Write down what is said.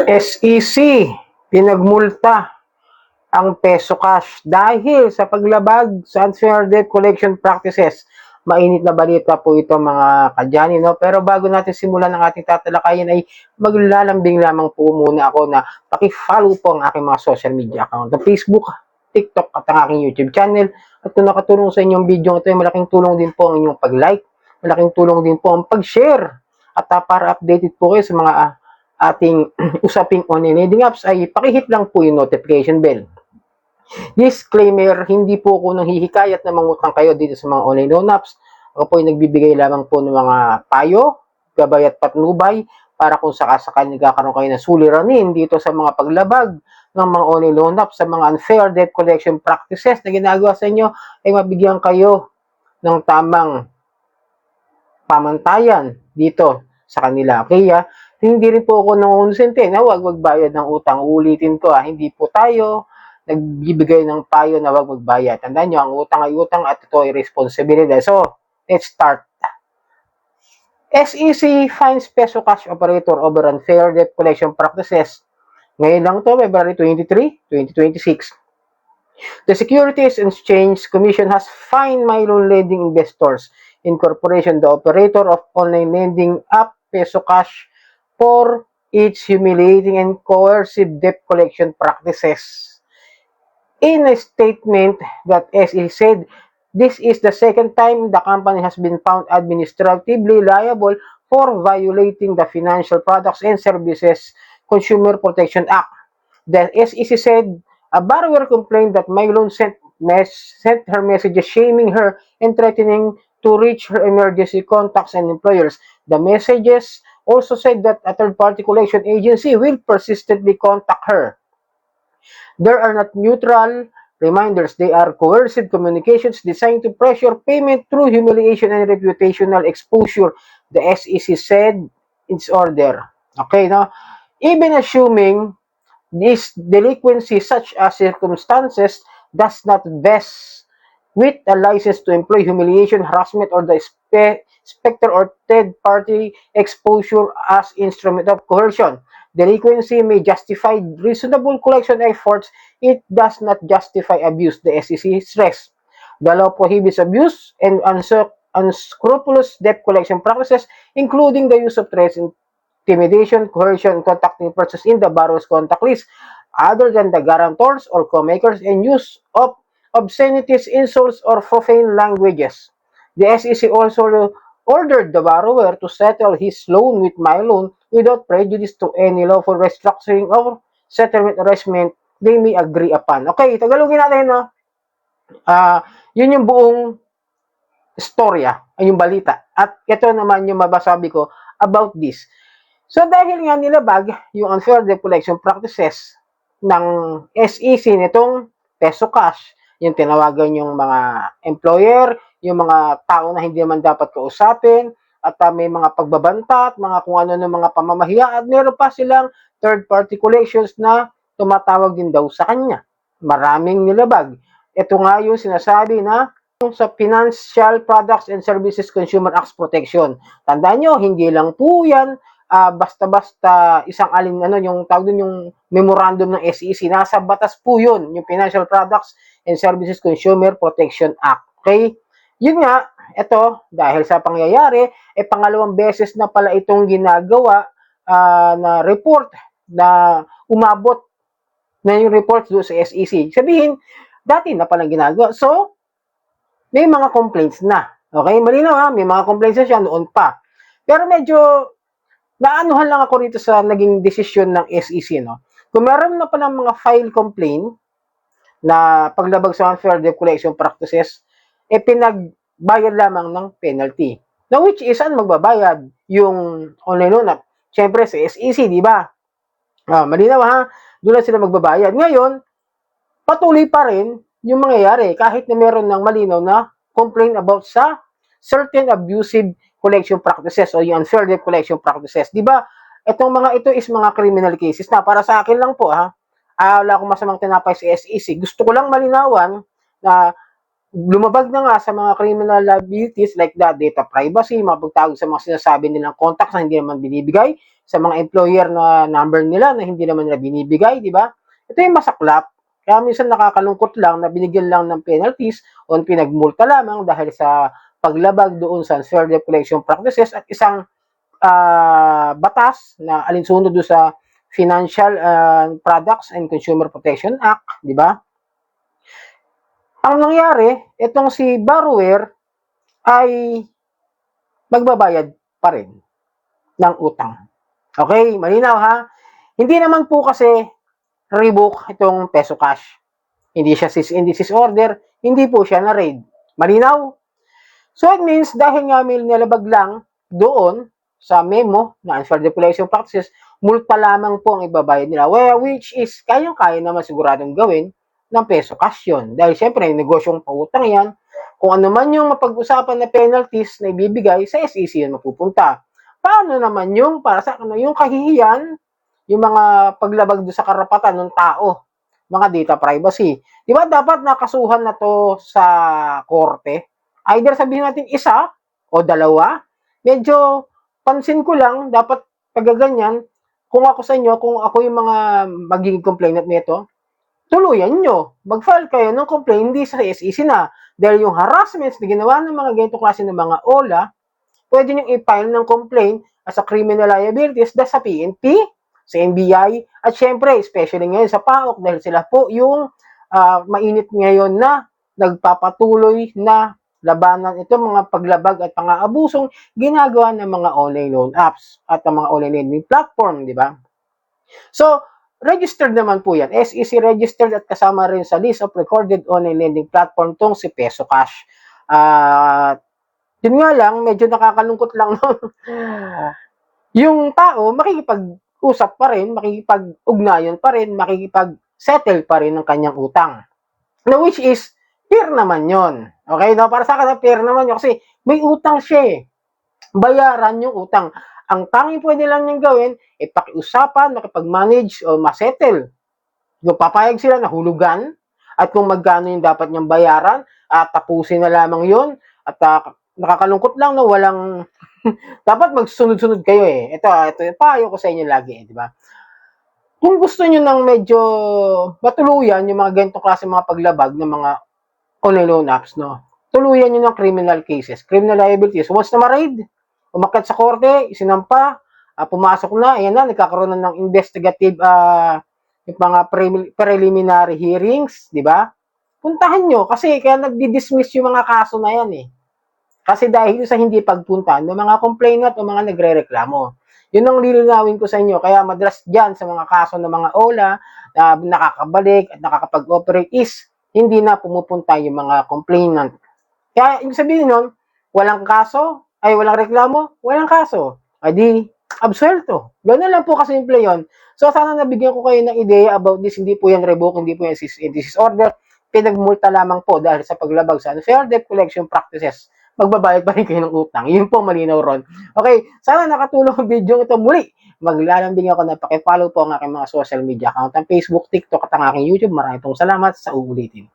SEC, pinagmulta ang Peso Cash dahil sa paglabag sa unfair debt collection practices. Mainit na balita po ito mga kadyani, no? Pero bago natin simulan ang ating tatalakayan ay maglalambing lamang po muna ako na paki-follow po ang aking mga social media account na Facebook, TikTok at ang aking YouTube channel. At kung nakatulong sa inyong video ito, ay malaking tulong din po ang inyong pag-like, malaking tulong din po ang pag-share. At para updated po kayo sa mga ating usaping online lending apps ay pakihit lang po yung notification bell. Disclaimer, hindi po ako nanghihikayat na mangutang kayo dito sa mga online loan apps. Ako po ay nagbibigay lamang po ng mga payo, gabay at patnubay para kung sakasakali nagkakaroon kayo ng suliranin dito sa mga paglabag ng mga online loan apps, sa mga unfair debt collection practices na ginagawa sa inyo, ay mabigyan kayo ng tamang pamantayan dito sa kanila. Okay, hindi rin po ako nangungonsente na huwag magbayad ng utang. Uulitin ko, hindi po tayo nagbibigay ng payo na huwag magbayad. Tandaan nyo, ang utang ay utang at ito ay responsibilidad. So, let's start. SEC fines Peso Cash operator over unfair debt collection practices. Ngayon lang to, February 23, 2026. The Securities and Exchange Commission has fined Mylon Lending Investors Incorporation, the operator of online lending app Peso Cash, for its humiliating and coercive debt collection practices. In a statement that SE said, this is the second time the company has been found administratively liable for violating the Financial Products and Services Consumer Protection Act. The SEC said a borrower complained that Mylon sent her messages shaming her and threatening to reach her emergency contacts and employers. The messages also said that a third-party collection agency will persistently contact her. There are not neutral reminders. They are coercive communications designed to pressure payment through humiliation and reputational exposure, the SEC said in its order. Okay, now, even assuming this delinquency such as circumstances does not vest with a license to employ humiliation, harassment, or the specter or third-party exposure as instrument of coercion. Delinquency may justify reasonable collection efforts. It does not justify abuse, the SEC stressed. The law prohibits abuse and unscrupulous debt collection practices, including the use of threats, intimidation, coercion, contacting persons in the borrower's contact list other than the guarantors or co-makers, and use of obscenities, insults, or profane languages. The SEC also ordered the borrower to settle his loan with Mylon without prejudice to any lawful restructuring or settlement arrangement they may agree upon. Okay, Tagalogin natin, no? Yun yung buong istorya, yung balita. At ito naman yung mabasabi ko about this. So, dahil nga nilabag yung unfair debt collection practices ng SEC nitong Peso Cash, yung tinawagan yung mga employer, yung mga tao na hindi naman dapat kausapin, at may mga pagbabanta at mga kung ano ng mga pamamahiya, at meron pa silang third-party collections na tumatawag din daw sa kanya. Maraming nilabag. Ito nga yung sinasabi na sa Financial Products and Services Consumer Act Protection. Tandaan nyo, hindi lang po yan basta-basta isang yung tawag dun yung memorandum ng SEC. Nasa batas po yun, yung Financial Products and Services Consumer Protection Act. Okay? Yun nga, ito, dahil sa pangyayari, pangalawang beses na pala itong ginagawa na report na umabot na yung report doon sa SEC. Sabihin, dati na palang ginagawa. So, may mga complaints na. Okay? Malinaw, may mga complaints na siya noon pa. Pero medyo naanuhan lang ako rito sa naging desisyon ng SEC, no? Kung meron na palang mga file complaint na paglabag sa unfair debt collection practices, pinagbayad lamang ng penalty. Now, which is, saan magbabayad? Yung online loan app. Siyempre, sa SEC, di ba? Malinaw, ha? Doon lang sila magbabayad. Ngayon, patuloy pa rin yung mangyayari kahit na meron ng malinaw na complaint about sa certain abusive collection practices o yung unfair debt collection practices. Di ba? Itong mga ito is mga criminal cases na para sa akin lang po, ha? Wala akong masamang tinapay sa SEC. Gusto ko lang malinawan na lumabag na nga sa mga criminal liabilities like that, data privacy, mapagtawag sa mga sinasabi nilang contacts na hindi naman binibigay, sa mga employer na number nila na hindi naman nila binibigay, di ba? Ito yung masaklap. Kaya minsan nakakalungkot lang na binigyan lang ng penalties o pinagmulta lamang dahil sa paglabag doon sa unfair debt collection practices at isang batas na alinsunod doon sa Financial Products and Consumer Protection Act, di ba? Ang nangyari, itong si borrower ay magbabayad pa rin ng utang. Okay, malinaw ha? Hindi naman po kasi rebook itong peso cash. Hindi siya cease and desist order, hindi po siya na-raid. Malinaw? So it means dahil nga may nilabag lang doon sa memo na unfair debt collection practices, multa lamang po ang ibabayad nila. Well, which is kayang-kaya naman siguradong gawin ng peso cash yun. Dahil syempre, negosyong pautang yan. Kung ano man yung mapag-usapan na penalties na ibibigay, sa SEC yun mapupunta. Paano naman yung para sa yung kahihiyan, yung mga paglabag do sa karapatan ng tao, mga data privacy. Di ba dapat nakasuhan na to sa korte? Either sabihin natin isa o dalawa. Medyo pansin ko lang, dapat pagaganyan, kung ako sa inyo, kung ako yung mga magiging complainant nito, tuluyan nyo. Mag-file kayo ng complaint, hindi sa SEC na. Dahil yung harassments na ginawa ng mga ganito klase ng mga OLA, pwede nyo i-file ng complaint as a criminal liabilities sa PNP, sa NBI, at syempre, especially ngayon sa PAOK, dahil sila po yung mainit ngayon na nagpapatuloy na labanan ito mga paglabag at pang-aabusong ginagawa ng mga online loan apps at ng mga online lending platform, di ba? So, registered naman po yan. SEC registered at kasama rin sa list of recorded online lending platform tong si Peso Cash. Yun nga lang, medyo nakakalungkot lang no? Yung tao, makikipag-usap pa rin, makikipag-ugnayan pa rin, makikipag-settle pa rin ng kanyang utang. No, which is, fair naman yon. Okay, no? Para sa akin, fair naman yun kasi may utang siya eh. Bayaran yung utang. Ang tanging pwede lang niyang gawin, pakiusapan, makipag-manage o masettle. Kung papayag sila na hulugan at kung magkano yung dapat niyang bayaran, tapusin na lamang yun. At nakakalungkot lang na walang dapat magsunod-sunod kayo eh. Ito payo ko sa inyo lagi, di ba? Kung gusto niyo ng medyo matuluyan yung mga ganitong klase mga paglabag ng mga online loan apps, no? Tuluyan niyo ng criminal cases, criminal liabilities. Once na ma-raid, umakyat sa korte, isinampa, pumasok na, ayan na, nagkakaroon na ng investigative yung mga preliminary hearings, di ba? Puntahan nyo, kasi kaya nagdi-dismiss yung mga kaso na yan eh. Kasi dahil sa hindi pagpunta ng mga complainant o mga nagre-reklamo. Yun ang lilinawin ko sa inyo. Kaya madalas dyan sa mga kaso ng mga OLA na nakakabalik at nakakapag-operate is hindi na pumupunta yung mga complainant. Kaya ibig sabihin nun, walang kaso, ay walang reklamo, walang kaso. Adi, absuelto. Ganoon lang po kasimple yun. So sana nabigyan ko kayo ng ideya about this. Hindi po yan revoke, hindi po yan cease order. Pinagmulta lamang po dahil sa paglabag sa unfair debt collection practices. Magbabayad pa rin kayo ng utang. Yun po malinaw ron. Okay, sana nakatulong ang video ito muli. Maglalambing ako na pakifollow po ang aking mga social media account, ang Facebook, TikTok at ang aking YouTube. Maraming pong salamat sa uulitin.